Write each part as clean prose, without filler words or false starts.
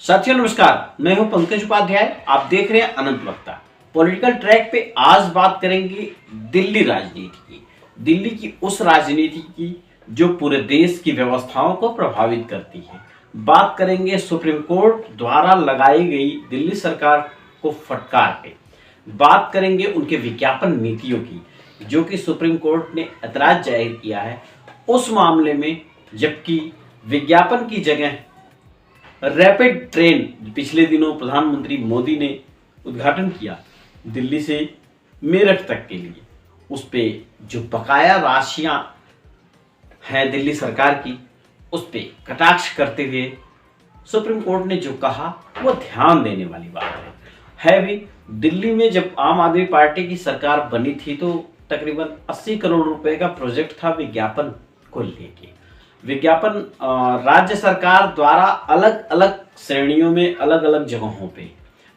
साथियों नमस्कार, मैं हूं पंकज उपाध्याय। आप देख रहे हैं अनंत वक्ता। पॉलिटिकल ट्रैक पे आज बात करेंगे दिल्ली राजनीति की, दिल्ली की उस राजनीति की जो पूरे देश की व्यवस्थाओं को प्रभावित करती है। बात करेंगे सुप्रीम कोर्ट द्वारा लगाई गई दिल्ली सरकार को फटकार पे। बात करेंगे उनके विज्ञापन नीतियों की, जो कि सुप्रीम कोर्ट ने ऐतराज जाहिर किया है उस मामले में, जबकि विज्ञापन की जगह रैपिड ट्रेन पिछले दिनों प्रधानमंत्री मोदी ने उद्घाटन किया दिल्ली से मेरठ तक के लिए। उस पे जो बकाया राशियां हैं दिल्ली सरकार की, उस पे कटाक्ष करते हुए सुप्रीम कोर्ट ने जो कहा वो ध्यान देने वाली बात है भी। दिल्ली में जब आम आदमी पार्टी की सरकार बनी थी तो तकरीबन 80 करोड़ रुपए का प्रोजेक्ट था विज्ञापन को लेके। विज्ञापन राज्य सरकार द्वारा अलग अलग श्रेणियों में अलग अलग जगहों पे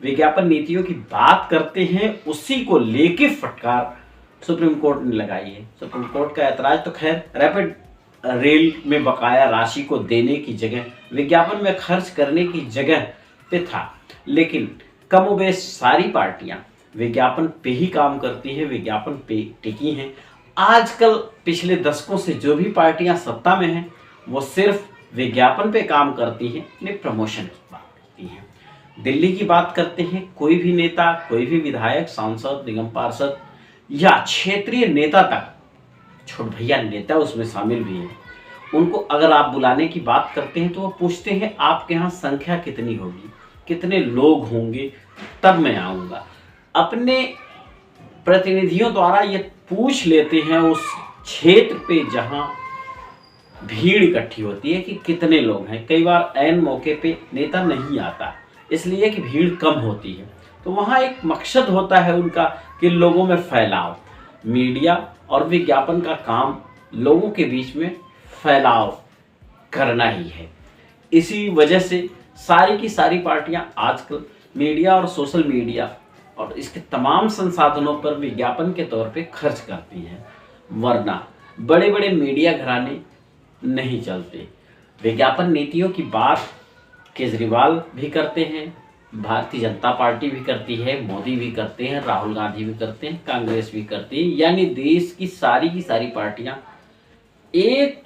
विज्ञापन नीतियों की बात करते हैं, उसी को लेके फटकार सुप्रीम कोर्ट ने लगाई है। सुप्रीम कोर्ट का ऐतराज तो खैर रैपिड रेल में बकाया राशि को देने की जगह, विज्ञापन में खर्च करने की जगह पे था, लेकिन कमोबेश सारी पार्टियां विज्ञापन पे ही काम करती हैं, विज्ञापन पे टिकी हैं। आजकल पिछले दशकों से जो भी पार्टियां सत्ता में हैं वो सिर्फ विज्ञापन पे काम करती हैं, उन्हें प्रमोशन की बात करती हैं। दिल्ली की बात करते हैं, कोई भी नेता, कोई भी विधायक, सांसद, निगम पार्षद या क्षेत्रीय नेता तक, छोट भैया नेता उसमें शामिल भी हैं, उनको अगर आप बुलाने की बात करते हैं तो वो पूछते हैं आपके यहाँ संख्या कितनी होगी, कितने लोग होंगे, तब मैं आऊँगा। अपने प्रतिनिधियों द्वारा ये पूछ लेते हैं उस क्षेत्र पे जहां भीड़ इकट्ठी होती है कि कितने लोग हैं। कई बार ऐन मौके पे नेता नहीं आता, इसलिए कि भीड़ कम होती है, तो वहां एक मकसद होता है उनका कि लोगों में फैलाव। मीडिया और विज्ञापन का काम लोगों के बीच में फैलाव करना ही है। इसी वजह से सारी की सारी पार्टियां आजकल मीडिया और सोशल मीडिया और इसके तमाम संसाधनों पर विज्ञापन के तौर पे खर्च करती हैं, वरना बड़े बड़े मीडिया घराने नहीं चलते। विज्ञापन नीतियों की बात केजरीवाल भी करते हैं, भारतीय जनता पार्टी भी करती है, मोदी भी करते हैं, राहुल गांधी भी करते हैं, कांग्रेस भी करती है, यानी देश की सारी पार्टियां एक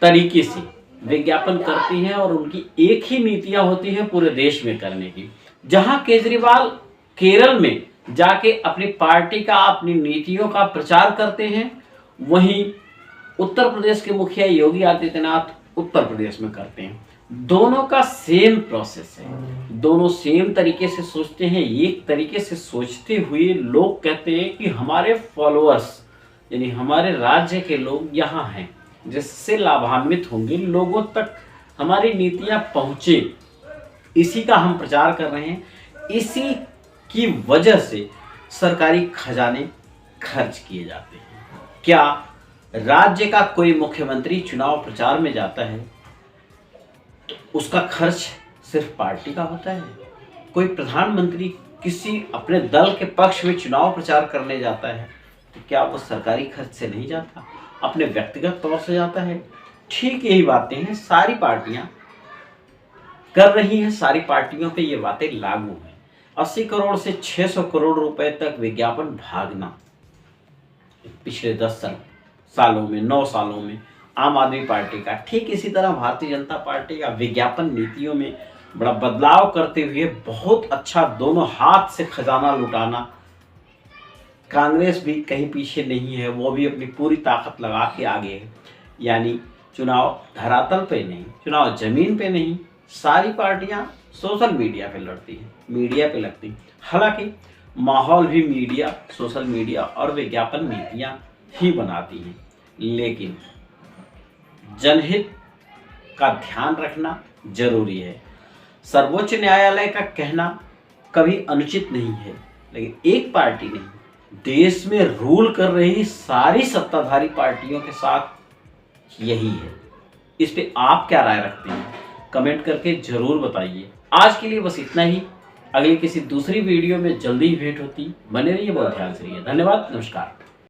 तरीके से विज्ञापन करती हैं और उनकी एक ही नीतियां होती हैं पूरे देश में करने की। जहां केजरीवाल केरल में जाके अपनी पार्टी का, अपनी नीतियों का प्रचार करते हैं, वहीं उत्तर प्रदेश के मुखिया योगी आदित्यनाथ उत्तर प्रदेश में करते हैं। दोनों का सेम प्रोसेस है, दोनों सेम तरीके से सोचते हैं। एक तरीके से सोचते हुए लोग कहते हैं कि हमारे फॉलोअर्स यानी हमारे राज्य के लोग यहाँ हैं, जिससे लाभान्वित होंगे, लोगों तक हमारी नीतियाँ पहुँचे, इसी का हम प्रचार कर रहे हैं। इसी की वजह से सरकारी खजाने खर्च किए जाते हैं। क्या राज्य का कोई मुख्यमंत्री चुनाव प्रचार में जाता है तो उसका खर्च सिर्फ पार्टी का होता है? कोई प्रधानमंत्री किसी अपने दल के पक्ष में चुनाव प्रचार करने जाता है तो क्या वो सरकारी खर्च से नहीं जाता, अपने व्यक्तिगत तौर से जाता है? ठीक यही बातें हैं सारी पार्टियां कर रही हैं, सारी पार्टियों पे ये बातें लागू हैं। 80 करोड़ से 600 करोड़ रुपए तक विज्ञापन भागना पिछले 10 सालों में, 9 सालों में आम आदमी पार्टी का, ठीक इसी तरह भारतीय जनता पार्टी का विज्ञापन नीतियों में बड़ा बदलाव करते हुए बहुत अच्छा दोनों हाथ से खजाना लुटाना। कांग्रेस भी कहीं पीछे नहीं है, वो भी अपनी पूरी ताकत लगा के आगे है। यानी चुनाव धरातल पे नहीं, चुनाव जमीन पे नहीं, सारी पार्टियां सोशल मीडिया पे लड़ती हैं, मीडिया पे लगती हैं। हालांकि माहौल भी मीडिया, सोशल मीडिया और विज्ञापन नीतियां ही बनाती हैं, लेकिन जनहित का ध्यान रखना जरूरी है। सर्वोच्च न्यायालय का कहना कभी अनुचित नहीं है, लेकिन एक पार्टी नहीं, देश में रूल कर रही सारी सत्ताधारी पार्टियों के साथ यही है। इस पे आप क्या राय रखते हैं? कमेंट करके जरूर बताइए। आज के लिए बस इतना ही। अगली किसी दूसरी वीडियो में जल्दी ही भेंट होती। बने रहिए, बहुत ध्यान से रहिए। धन्यवाद, नमस्कार।